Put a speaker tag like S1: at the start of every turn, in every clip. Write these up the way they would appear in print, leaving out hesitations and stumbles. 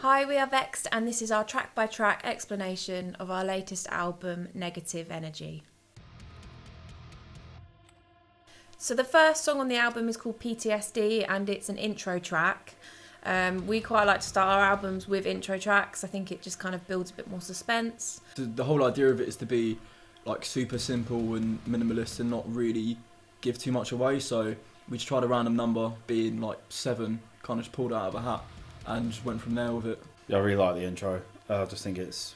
S1: Hi, we are Vexed, and this is our track-by-track explanation of our latest album, Negative Energy. So the first song on the album is called PTSD, and it's an intro track. We quite like to start our albums with intro tracks. I think it just kind of builds a bit more suspense.
S2: The whole idea of it is to be like super simple and minimalist and not really give too much away. So we just tried a random number, being like 7, kind of just pulled it out of a hat and just went from there with it.
S3: Yeah, I really like the intro. I just think it's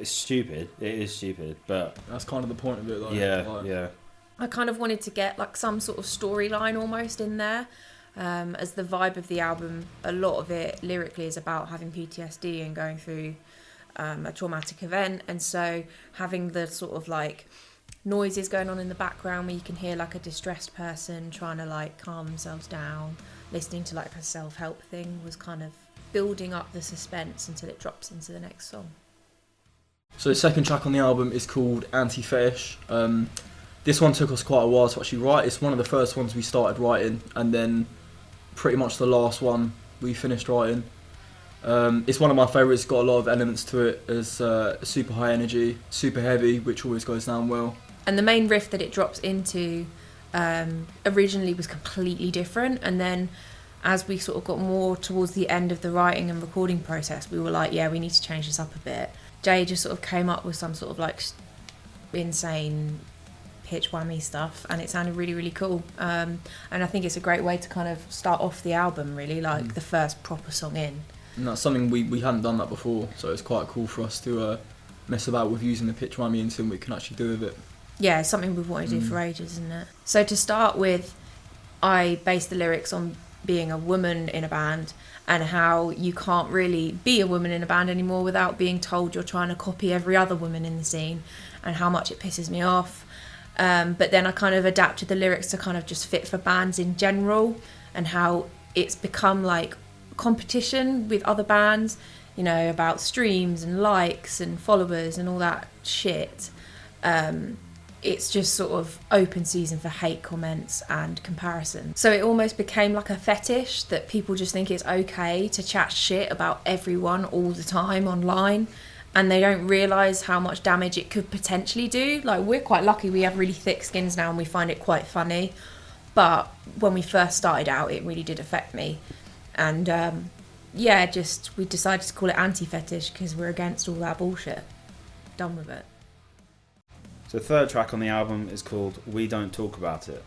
S3: stupid. It is stupid, but
S2: that's kind of the point of it. Like,
S3: yeah.
S1: I kind of wanted to get like some sort of storyline almost in there. As the vibe of the album, a lot of it lyrically is about having PTSD and going through a traumatic event, and so having the sort of like noises going on in the background where you can hear like a distressed person trying to like calm themselves down, listening to like a self-help thing, was kind of building up the suspense until it drops into the next song.
S2: So the second track on the album is called Anti-fetish. This one took us quite a while to actually write. It's one of the first ones we started writing, and then pretty much the last one we finished writing. It's one of my favourites. Got a lot of elements to it. As super high energy, super heavy, which always goes down well.
S1: And the main riff that it drops into originally was completely different, and then as we sort of got more towards the end of the writing and recording process, we were like, yeah, we need to change this up a bit. Jay just sort of came up with some sort of like insane pitch whammy stuff, and it sounded really, really cool. And I think it's a great way to kind of start off the album, really, like the first proper song in.
S2: And that's something we hadn't done that before, so it's quite cool for us to mess about with using the pitch whammy and seeing what we can actually do with it.
S1: Yeah, it's something we've wanted to do for ages, isn't it? So to start with, I based the lyrics on being a woman in a band and how you can't really be a woman in a band anymore without being told you're trying to copy every other woman in the scene, and how much it pisses me off. But then I kind of adapted the lyrics to kind of just fit for bands in general, and how it's become like competition with other bands, you know, about streams and likes and followers and all that shit. It's just sort of open season for hate comments and comparison. So it almost became like a fetish that people just think it's okay to chat shit about everyone all the time online, and they don't realise how much damage it could potentially do. Like, we're quite lucky, we have really thick skins now and we find it quite funny, but when we first started out it really did affect me. And we decided to call it Anti-fetish because we're against all that bullshit. Done with it.
S3: So the third track on the album is called We Don't Talk About It.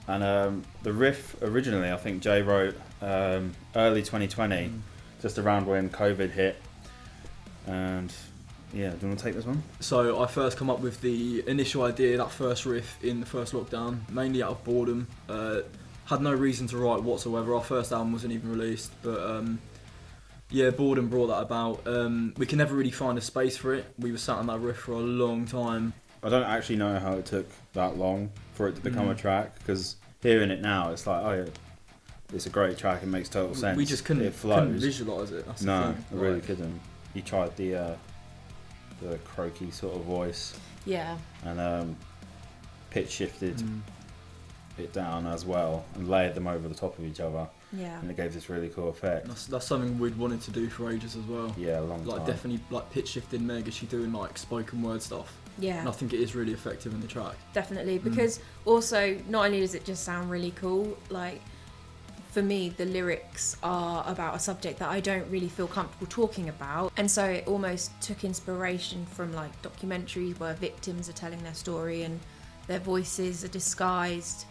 S3: And the riff originally, I think Jay wrote early 2020, just around when COVID hit. And yeah, do you want to take this one?
S2: So I first come up with the initial idea, that first riff, in the first lockdown, mainly out of boredom. Had no reason to write whatsoever. Our first album wasn't even released, but boredom brought that about. We could never really find a space for it. We were sat on that riff for a long time.
S3: I don't actually know how it took that long for it to become a track, because hearing it now, it's like, oh yeah, it's a great track, it makes total sense.
S2: We just couldn't visualise it. That's
S3: no,
S2: the thing.
S3: I really couldn't. You tried the croaky sort of voice.
S1: Yeah.
S3: And pitch shifted it down as well and layered them over the top of each other.
S1: Yeah.
S3: And it gave this really cool effect.
S2: That's something we'd wanted to do for ages as well.
S3: Yeah, a long time.
S2: Like, definitely, like, pitch shifting Meg as she doing like spoken word stuff.
S1: Yeah.
S2: And I think it is really effective in the track.
S1: Definitely, because also not only does it just sound really cool, like, for me the lyrics are about a subject that I don't really feel comfortable talking about, and so it almost took inspiration from like documentaries where victims are telling their story and their voices are disguised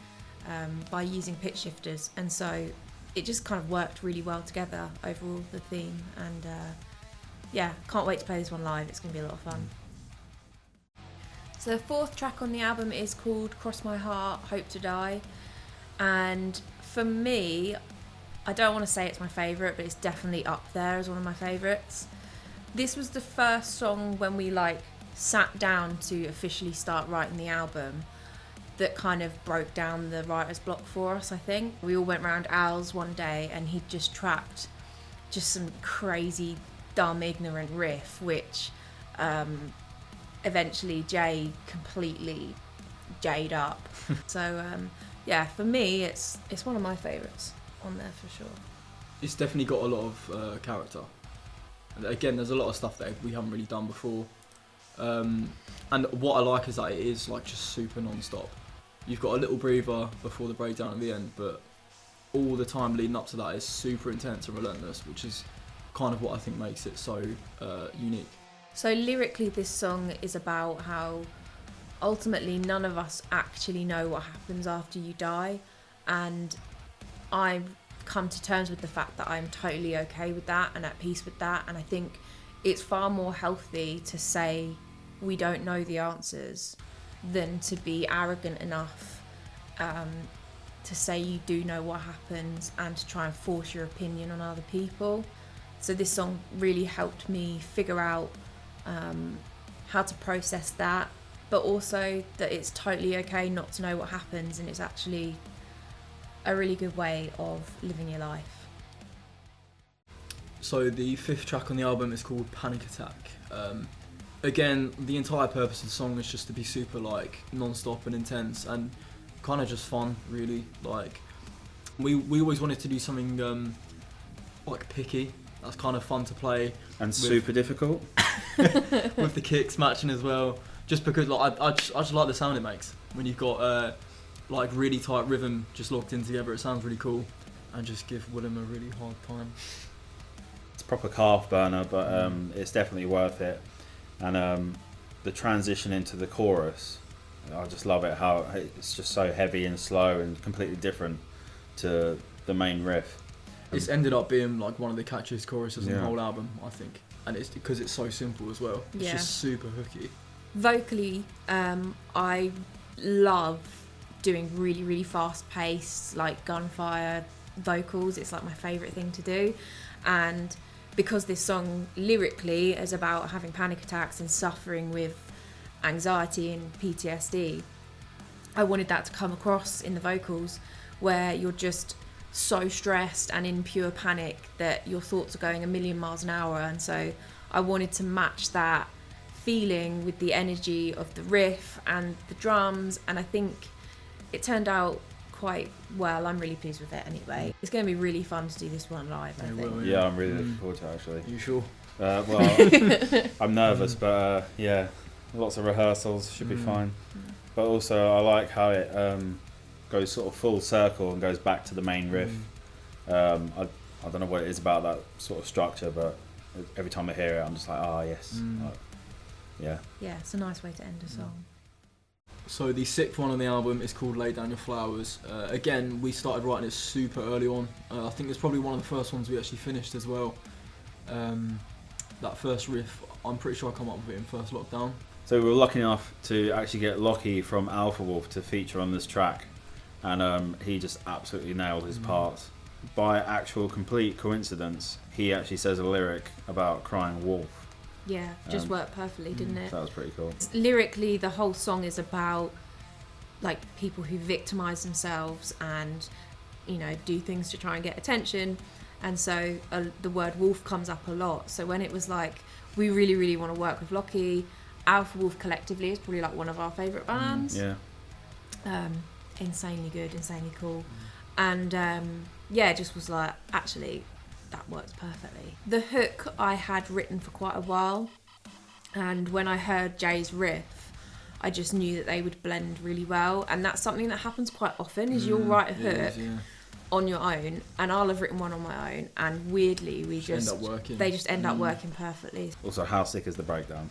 S1: by using pitch shifters, and so it just kind of worked really well together overall, the theme. And can't wait to play this one live. It's going to be a lot of fun. So the fourth track on the album is called Cross My Heart, Hope to Die, and for me, I don't want to say it's my favourite, but it's definitely up there as one of my favourites. This was the first song when we like sat down to officially start writing the album that kind of broke down the writer's block for us, I think. We all went round Al's one day and he just tracked just some crazy, dumb, ignorant riff, which eventually Jay completely jayed up. So for me, it's one of my favourites on there for sure.
S2: It's definitely got a lot of character. And again, there's a lot of stuff that we haven't really done before. And what I like is that it is like just super non-stop. You've got a little breather before the breakdown at the end, but all the time leading up to that is super intense and relentless, which is kind of what I think makes it so unique.
S1: So lyrically, this song is about how ultimately none of us actually know what happens after you die, and I've come to terms with the fact that I'm totally okay with that and at peace with that. And I think it's far more healthy to say we don't know the answers than to be arrogant enough to say you do know what happens and to try and force your opinion on other people. So this song really helped me figure out how to process that, but also that it's totally okay not to know what happens, and it's actually a really good way of living your life.
S2: So the 5th track on the album is called Panic Attack. Again, the entire purpose of the song is just to be super like non-stop and intense and kind of just fun, really. Like we always wanted to do something like picky. That's kind of fun to play
S3: and super difficult
S2: with the kicks matching as well. Just because like I just like the sound it makes when you've got like really tight rhythm just locked in together. It sounds really cool, and just give Willem a really hard time.
S3: It's a proper calf burner, but it's definitely worth it. And the transition into the chorus, I just love it. How it's just so heavy and slow and completely different to the main riff.
S2: It's ended up being like one of the catchiest choruses in the
S3: Yeah.
S2: whole album, I think, and it's because it's so simple as well. It's
S1: Yeah.
S2: just super hooky.
S1: Vocally, I love doing really, really fast-paced, like gunfire vocals. It's like my favourite thing to do. And because this song lyrically is about having panic attacks and suffering with anxiety and PTSD, I wanted that to come across in the vocals, where you're just so stressed and in pure panic that your thoughts are going a million miles an hour. And so I wanted to match that feeling with the energy of the riff and the drums, and I think it turned out quite well. I'm really pleased with it anyway. It's going to be really fun to do this one live, I
S2: It
S1: think.
S2: will,
S3: Yeah, I'm really looking forward to it, actually.
S2: You sure?
S3: Well, I'm nervous, but yeah, lots of rehearsals, should be fine. But also, I like how it goes sort of full circle and goes back to the main riff. I don't know what it is about that sort of structure, but every time I hear it, I'm just like, oh yes. Yeah.
S1: Yeah, it's a nice way to end a song.
S2: So the 6th one on the album is called Lay Down Your Flowers. Again, we started writing it super early on. I think it's probably one of the first ones we actually finished as well. That first riff, I'm pretty sure I come up with it in first lockdown.
S3: So we were lucky enough to actually get Lockie from Alpha Wolf to feature on this track, and he just absolutely nailed his parts. By actual complete coincidence, he actually says a lyric about crying wolf.
S1: Yeah, just worked perfectly, didn't it?
S3: That was pretty cool.
S1: Lyrically, the whole song is about like people who victimize themselves and, you know, do things to try and get attention. And so the word wolf comes up a lot. So when it was like, we really, really want to work with Lockie, Alpha Wolf collectively is probably like one of our favourite bands.
S3: Yeah.
S1: Insanely good, insanely cool. And yeah, it just was like, actually, that works perfectly. The hook I had written for quite a while, and when I heard Jay's riff, I just knew that they would blend really well. And that's something that happens quite often, is you'll write a hook on your own, and I'll have written one on my own, and weirdly they just end up working perfectly.
S3: Also, how sick is the breakdown?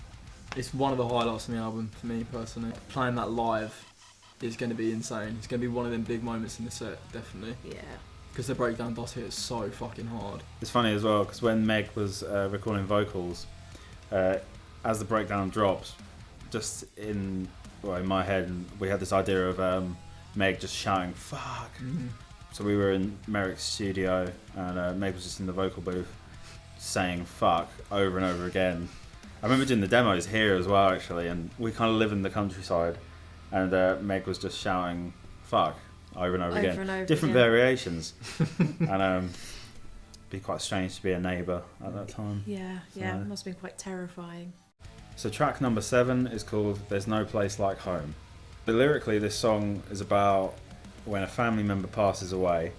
S2: It's one of the highlights on the album for me personally. Playing that live is going to be insane. It's going to be one of them big moments in the set, definitely.
S1: Yeah.
S2: Because the breakdown does hit so fucking hard.
S3: It's funny as well, because when Meg was recording vocals, as the breakdown drops, just in my head, we had this idea of Meg just shouting, fuck. So we were in Merrick's studio, and Meg was just in the vocal booth saying fuck over and over again. I remember doing the demos here as well, actually, and we kind of live in the countryside, and Meg was just shouting fuck over and over again.
S1: And over
S3: different
S1: again.
S3: Variations. And be quite strange to be a neighbour at that time.
S1: Yeah,
S3: So-
S1: it must have been quite terrifying.
S3: So track number 7 is called There's No Place Like Home. But lyrically, this song is about when a family member passes away,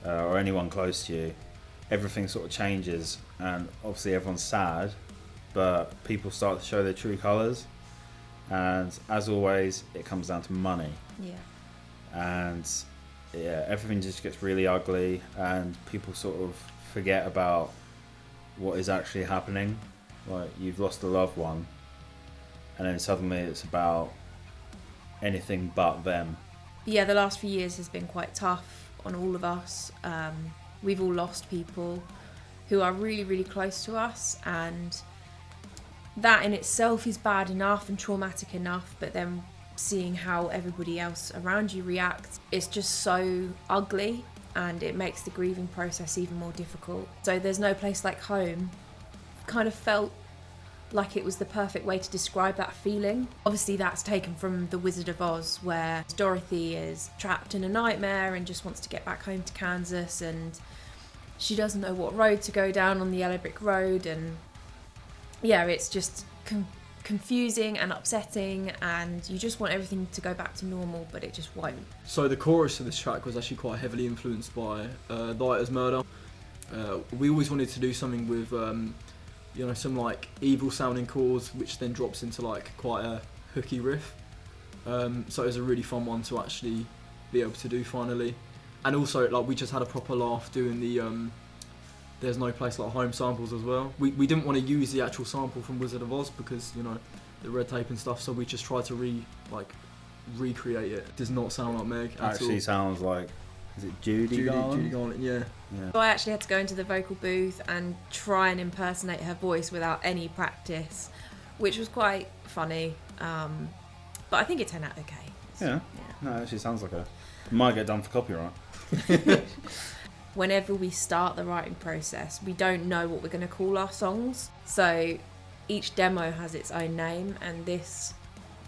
S3: or anyone close to you, everything sort of changes, and obviously everyone's sad, but people start to show their true colours, and as always, it comes down to money.
S1: Yeah.
S3: And yeah, everything just gets really ugly, and people sort of forget about what is actually happening. Like, you've lost a loved one, and then suddenly it's about anything but them.
S1: Yeah, the last few years has been quite tough on all of us. We've all lost people who are really, really close to us, and that in itself is bad enough and traumatic enough, but then seeing how everybody else around you reacts, it's just so ugly, and it makes the grieving process even more difficult. So There's No Place Like Home kind of felt like it was the perfect way to describe that feeling. Obviously that's taken from The Wizard of Oz, where Dorothy is trapped in a nightmare and just wants to get back home to Kansas, and she doesn't know what road to go down on the yellow brick road, and yeah, it's just confusing and upsetting, and you just want everything to go back to normal, but it just won't.
S2: So the chorus of this track was actually quite heavily influenced by Lighter's Murder. We always wanted to do something with some like evil sounding chords, which then drops into like quite a hooky riff. So it was a really fun one to actually be able to do finally. And also, like, we just had a proper laugh doing the There's No Place Like Home samples as well. We didn't want to use the actual sample from Wizard of Oz because, you know, the red tape and stuff, so we just tried to recreate it. It does not sound like Meg at
S3: Actually
S2: all.
S3: Sounds like, is it Judy Garland?
S2: Judy Garland, yeah.
S1: So I actually had to go into the vocal booth and try and impersonate her voice without any practice, which was quite funny. But I think it turned out okay.
S3: Yeah. No, it actually sounds like her. Might get done for copyright.
S1: Whenever we start the writing process, we don't know what we're going to call our songs. So each demo has its own name, and this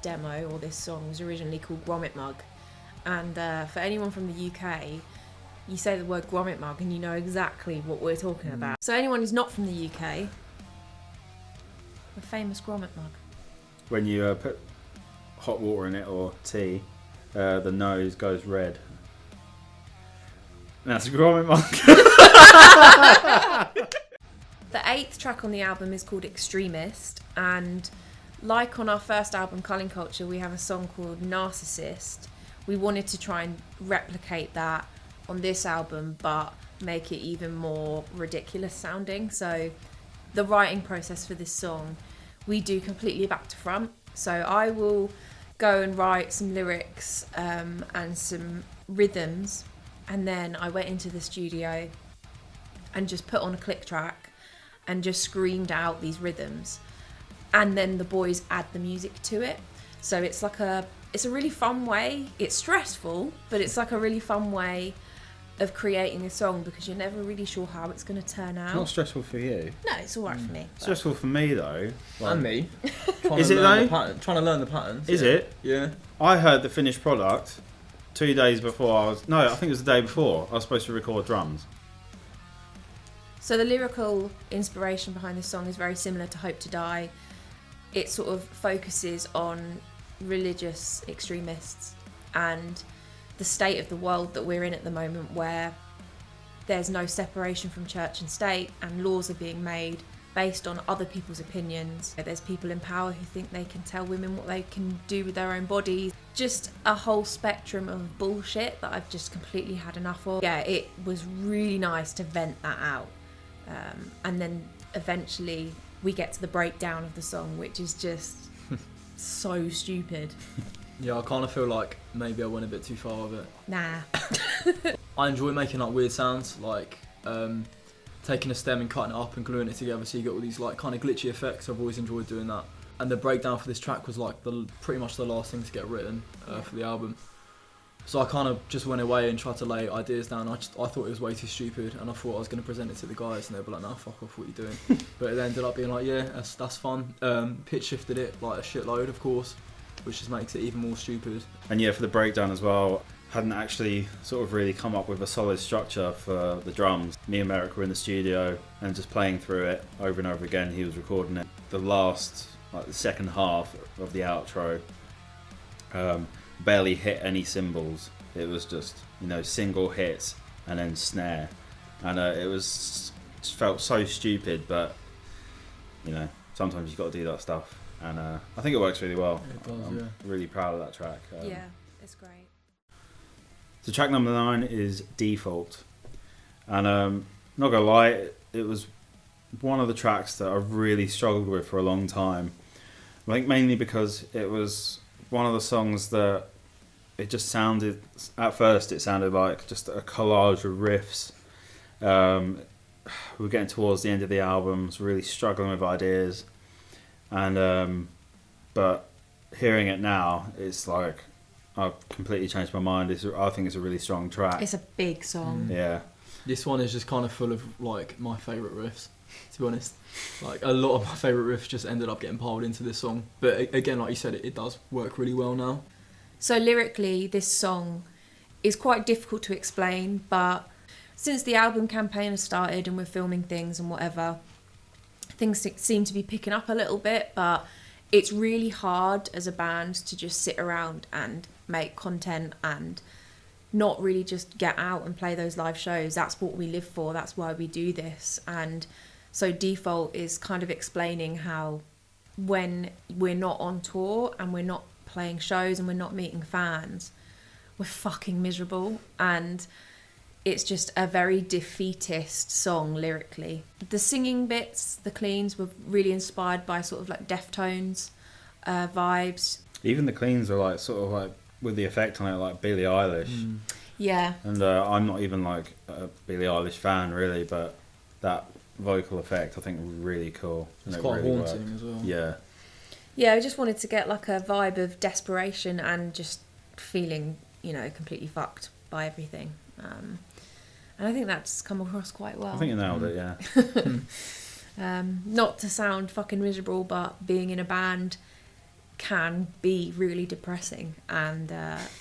S1: demo or this song was originally called Grommet Mug. And for anyone from the UK, you say the word grommet mug and you know exactly what we're talking about. So anyone who's not from the UK, the famous grommet mug.
S3: When you put hot water in it or tea, the nose goes red. That's a grommet mug.
S1: The 8th track on the album is called Extremist, and like on our first album, Culling Culture, we have a song called Narcissist. We wanted to try and replicate that on this album, but make it even more ridiculous sounding. So the writing process for this song, we do completely back to front. So I will go and write some lyrics and some rhythms, and then I went into the studio and just put on a click track and just screamed out these rhythms, and then the boys add the music to it. So it's a really fun way. It's stressful, but it's like a really fun way of creating a song because you're never really sure how it's going to turn out.
S3: It's not stressful for you.
S1: No, it's all right for me.
S3: Stressful for me though.
S2: And me.
S3: Is it though?
S2: Trying to learn the patterns.
S3: Is it?
S2: Yeah.
S3: I heard the finished product 2 days before I think it was the day before I was supposed to record drums.
S1: So the lyrical inspiration behind this song is very similar to Hope to Die. It sort of focuses on religious extremists and the state of the world that we're in at the moment, where there's no separation from church and state, and laws are being made based on other people's opinions. There's people in power who think they can tell women what they can do with their own bodies. Just a whole spectrum of bullshit that I've just completely had enough of. Yeah, it was really nice to vent that out. And then eventually we get to the breakdown of the song, which is just so stupid.
S2: Yeah, I kind of feel like maybe I went a bit too far with it.
S1: Nah.
S2: I enjoy making like weird sounds, like taking a stem and cutting it up and gluing it together so you get all these like kind of glitchy effects. I've always enjoyed doing that. And the breakdown for this track was like pretty much the last thing to get written for the album. So I kind of just went away and tried to lay ideas down. I thought it was way too stupid, and I thought I was going to present it to the guys, and they'd be like, "Nah, fuck off, what are you doing?" But it ended up being like, "Yeah, that's fun." Pitch shifted it like a shitload, of course, which just makes it even more stupid.
S3: And yeah, for the breakdown as well, hadn't actually sort of really come up with a solid structure for the drums. Me and Merrick were in the studio and just playing through it over and over again. He was recording it. The last, like the second half of the outro, barely hit any cymbals. It was just, single hits and then snare. And it was just felt so stupid, but you know, sometimes you've got to do that stuff, and I think it works really well.
S2: It does,
S3: I'm really proud of that track.
S1: Yeah, it's great.
S3: So track number 9 is Default, and not gonna lie, it was one of the tracks that I really struggled with for a long time. I think mainly because it was one of the songs that it just sounded, at first it sounded like just a collage of riffs. We were getting towards the end of the album, was really struggling with ideas, and but hearing it now, it's like I've completely changed my mind. I think it's a really strong track.
S1: It's a big song.
S3: Yeah.
S2: This one is just kind of full of like my favourite riffs, to be honest. Like a lot of my favourite riffs just ended up getting piled into this song. But again, like you said, it does work really well now.
S1: So lyrically, this song is quite difficult to explain, but since the album campaign has started and we're filming things and whatever, things seem to be picking up a little bit, but it's really hard as a band to just sit around and make content and not really just get out and play those live shows. That's what we live for. That's why we do this. And so Default is kind of explaining how when we're not on tour and we're not playing shows and we're not meeting fans, we're fucking miserable. And it's just a very defeatist song lyrically. The singing bits, the cleans, were really inspired by sort of like Deftones vibes.
S3: Even the cleans are like sort of like with the effect on it, like Billie Eilish.
S1: Yeah.
S3: And I'm not even like a Billie Eilish fan really, but that vocal effect I think really cool.
S2: It's
S3: and
S2: quite
S3: really
S2: haunting
S3: worked.
S2: as well.
S3: Yeah.
S1: Yeah, I just wanted to get like a vibe of desperation and just feeling, you know, completely fucked by everything. And I think that's come across quite well.
S3: I think you nailed it, yeah.
S1: Not to sound fucking miserable, but being in a band can be really depressing. And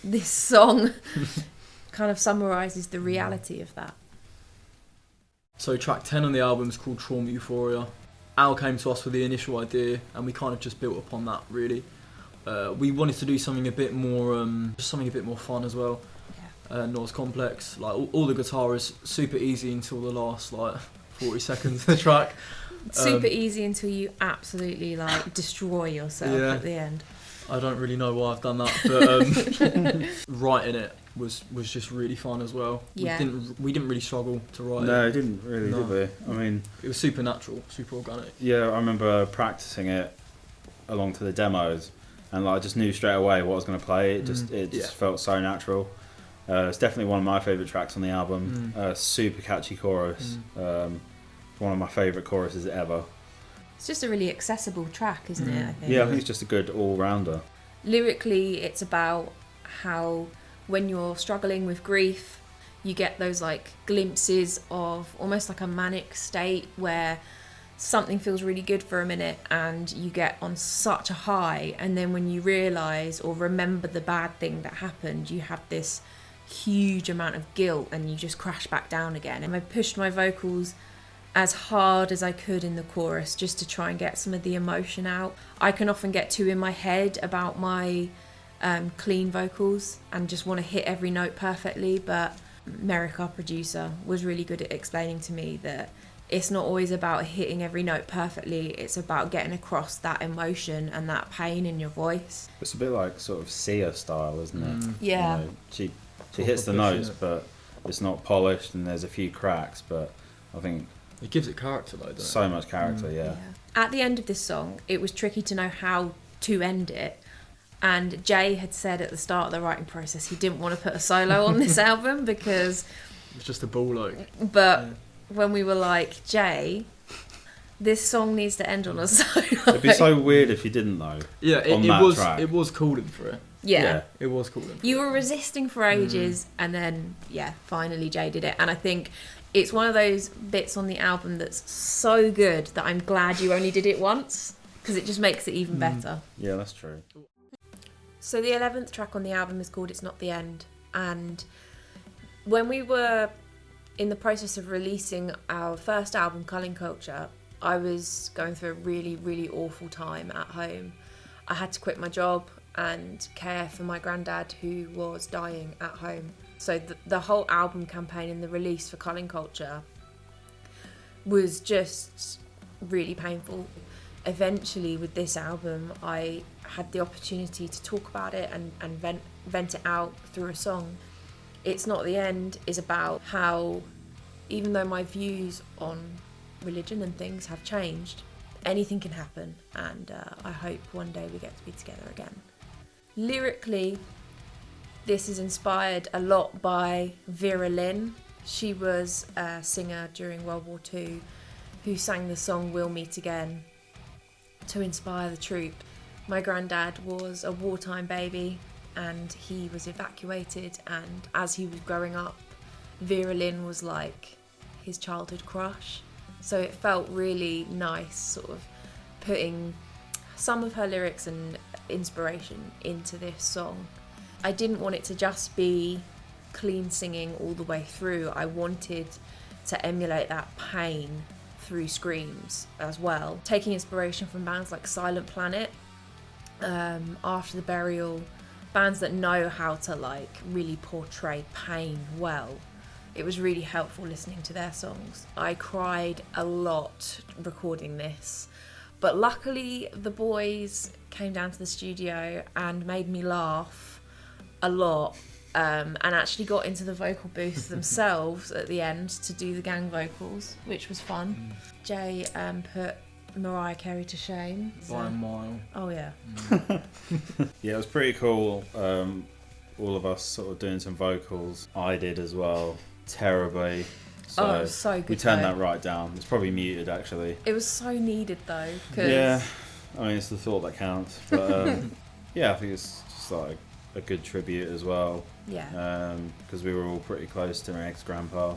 S1: this song kind of summarises the reality of that.
S2: So track 10 on the album is called Trauma Euphoria. Al came to us with the initial idea and we kind of just built upon that really. We wanted to do something a bit more fun as well. Not as complex. Like all the guitar is super easy until the last like 40 seconds of the track.
S1: Super easy until you absolutely like destroy yourself at the end.
S2: I don't really know why I've done that, but writing it was just really fun as well.
S1: Yeah.
S2: We didn't really struggle to write it.
S3: No, it didn't really, did we? I mean,
S2: it was super natural, super organic.
S3: Yeah, I remember practicing it along to the demos, and like I just knew straight away what I was going to play. It just felt so natural. It's definitely one of my favourite tracks on the album. Super catchy chorus. One of my favourite choruses ever.
S1: It's just a really accessible track, isn't it, I think?
S3: Yeah, I think it's just a good all-rounder.
S1: Lyrically, it's about how when you're struggling with grief, you get those like glimpses of almost like a manic state where something feels really good for a minute and you get on such a high, and then when you realise or remember the bad thing that happened, you have this huge amount of guilt and you just crash back down again. And I pushed my vocals as hard as I could in the chorus just to try and get some of the emotion out. I can often get too in my head about my clean vocals and just want to hit every note perfectly, but Merrick, our producer, was really good at explaining to me that it's not always about hitting every note perfectly, it's about getting across that emotion and that pain in your voice.
S3: It's a bit like sort of Sia style, isn't it?
S1: Yeah.
S3: You know, she hits the notes, but it's not polished and there's a few cracks, but I think
S2: it gives it character though, doesn't it?
S3: So much character, yeah.
S1: At the end of this song, it was tricky to know how to end it. And Jay had said at the start of the writing process he didn't want to put a solo on this album because...
S2: It's just a ball like.
S1: But when we were like, Jay, this song needs to end on a solo.
S3: It'd be so weird if you didn't though.
S2: Yeah, it was calling for it.
S1: Yeah.
S2: It was calling for
S1: You were resisting for ages and then, finally Jay did it. And I think it's one of those bits on the album that's so good that I'm glad you only did it once because it just makes it even better.
S3: Yeah, that's true.
S1: So the 11th track on the album is called It's Not the End, and when we were in the process of releasing our first album, Culling Culture, I was going through a really, really awful time at home. I had to quit my job and care for my granddad who was dying at home. So the whole album campaign and the release for Culling Culture was just really painful. Eventually with this album I had the opportunity to talk about it and vent it out through a song. It's Not the End is about how, even though my views on religion and things have changed, anything can happen, and I hope one day we get to be together again. Lyrically, this is inspired a lot by Vera Lynn. She was a singer during World War II who sang the song We'll Meet Again to inspire the troop. My granddad was a wartime baby and he was evacuated, and as he was growing up, Vera Lynn was like his childhood crush. So it felt really nice sort of putting some of her lyrics and inspiration into this song. I didn't want it to just be clean singing all the way through. I wanted to emulate that pain through screams as well, taking inspiration from bands like Silent Planet, After the Burial, bands that know how to like really portray pain well. It was really helpful listening to their songs. I cried a lot recording this, but luckily the boys came down to the studio and made me laugh a lot, and actually got into the vocal booth themselves at the end to do the gang vocals, which was fun. Jay put Mariah Carey to shame.
S2: By a mile.
S1: Oh yeah.
S3: Yeah, it was pretty cool. All of us sort of doing some vocals. I did as well, terribly.
S1: So good.
S3: We turned
S1: though.
S3: that right down. It's probably muted actually.
S1: It was so needed though. 'Cause
S3: Yeah, I mean it's the thought that counts. But yeah, I think it's just like a good tribute as well.
S1: Yeah.
S3: Because we were all pretty close to my ex-grandpa,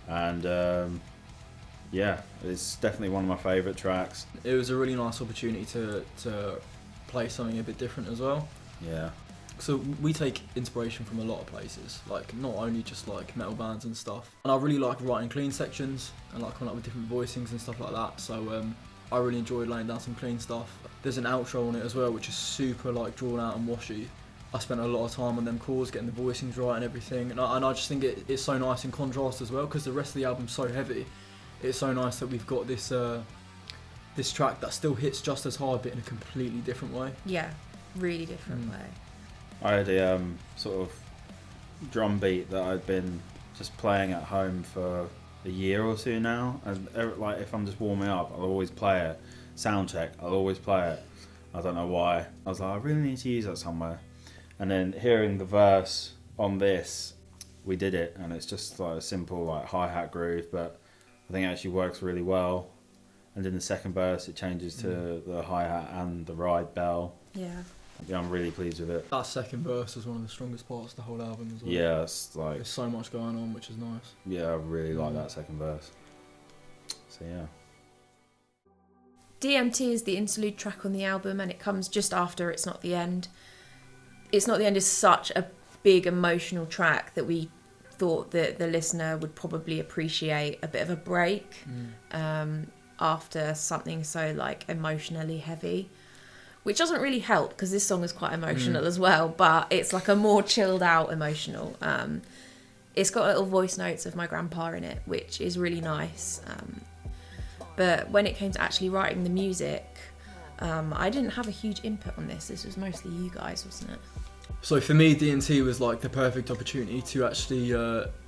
S3: and yeah, it's definitely one of my favourite tracks.
S2: It was a really nice opportunity to play something a bit different as well.
S3: Yeah.
S2: So we take inspiration from a lot of places, like not only just like metal bands and stuff. And I really like writing clean sections and like coming up with different voicings and stuff like that. So I really enjoyed laying down some clean stuff. There's an outro on it as well, which is super like drawn out and washy. I spent a lot of time on them chords, getting the voicings right and everything. And I just think it's so nice in contrast as well, because the rest of the album's so heavy. It's so nice that we've got this this track that still hits just as hard, but in a completely different way.
S1: Yeah, really different way.
S3: I had a sort of drum beat that I'd been just playing at home for a year or two now, and like if I'm just warming up, I'll always play it. Sound check, I'll always play it. I don't know why. I was like, I really need to use that somewhere. And then hearing the verse on this, we did it, and it's just like a simple like hi-hat groove, but I think it actually works really well. And in the second verse, it changes to the hi-hat and the ride bell.
S1: Yeah.
S3: Yeah, I'm really pleased with it.
S2: That second verse was one of the strongest parts of the whole album as well.
S3: Yeah, it's like
S2: There's so much going on, which is nice.
S3: yeah, I really like that second verse. So yeah.
S1: DMT is the interlude track on the album, and it comes just after It's Not the End. It's Not the End is such a big emotional track that we thought that the listener would probably appreciate a bit of a break after something so like emotionally heavy, which doesn't really help because this song is quite emotional as well, but it's like a more chilled out emotional. It's got little voice notes of my grandpa in it, which is really nice. But when it came to actually writing the music, I didn't have a huge input on this. This was mostly you guys, wasn't it?
S2: So for me, DNT was like the perfect opportunity to actually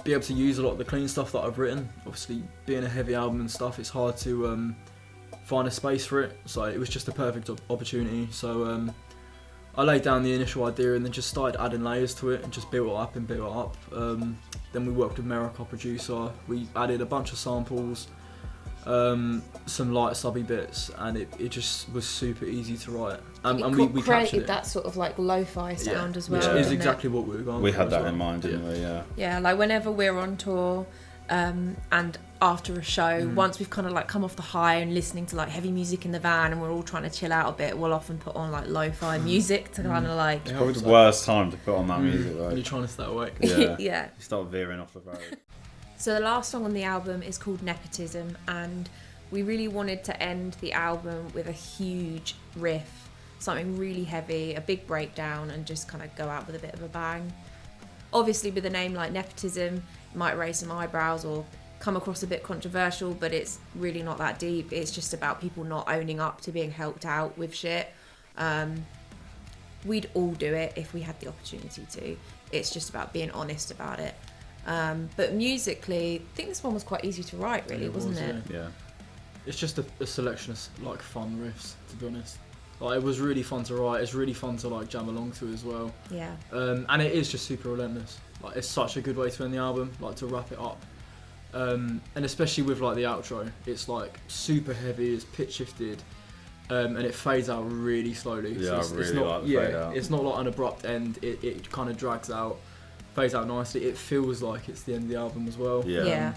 S2: be able to use a lot of the clean stuff that I've written. Obviously, being a heavy album and stuff, it's hard to find a space for it. So it was just a perfect opportunity. So I laid down the initial idea and then just started adding layers to it and just built it up and built it up. Then we worked with Merrick, our producer. We added a bunch of samples, some light subby bits, and it just was super easy to write. And we
S1: created
S2: it.
S1: that sort of like lo-fi sound as well.
S2: Which is
S1: didn't
S2: exactly
S1: it?
S2: what we were going
S3: We
S2: for
S3: had
S2: as
S3: that
S2: well.
S3: in mind, didn't we? Yeah.
S1: Yeah, like whenever we're on tour and after a show, once we've kind of like come off the high and listening to like heavy music in the van and we're all trying to chill out a bit, we'll often put on like lo-fi music to kind of like...
S2: It
S3: Probably
S2: helps,
S3: the worst time to put on that music
S2: when
S3: though.
S2: you're trying to stay awake.
S3: Yeah.
S1: Yeah.
S3: You start veering off the road.
S1: So the last song on the album is called Nepotism, and we really wanted to end the album with a huge riff, something really heavy, a big breakdown, and just kind of go out with a bit of a bang. Obviously with a name like Nepotism, it might raise some eyebrows or come across a bit controversial, but it's really not that deep. It's just about people not owning up to being helped out with shit. We'd all do it if we had the opportunity to. It's just about being honest about it. But musically, I think this one was quite easy to write, really, wasn't it?
S3: Yeah.
S2: It's just a selection of like fun riffs, to be honest. Like, it was really fun to write. It's really fun to like jam along to as well.
S1: Yeah.
S2: And it is just super relentless. Like, it's such a good way to end the album, like to wrap it up. And especially with like the outro, it's like super heavy, it's pitch shifted, and it fades out really slowly.
S3: Yeah,
S2: so
S3: I really like the fade out.
S2: It's not like an abrupt end. It kind of drags out, fades out nicely. It feels like it's the end of the album as well.
S1: Yeah.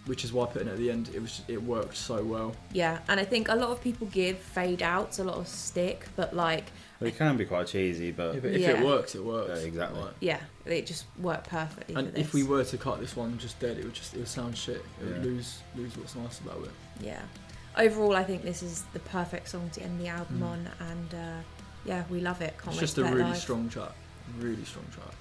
S2: Which is why putting it at the end, it worked so well.
S1: Yeah, and I think a lot of people give fade outs a lot of stick, but like...
S3: Well, it can be quite cheesy, but...
S2: Yeah, but if it works, it works.
S3: Yeah, exactly.
S2: Like,
S1: yeah, it just worked perfectly
S2: and
S1: for this.
S2: if we were to cut this one just dead, it would sound shit. It would
S3: Yeah.
S2: lose what's nice about it.
S1: Yeah. Overall, I think this is the perfect song to end the album on, and yeah, we love it. Can't
S2: It's
S1: wait
S2: just
S1: to
S2: a
S1: play it
S2: really
S1: live.
S2: strong track. Really strong track.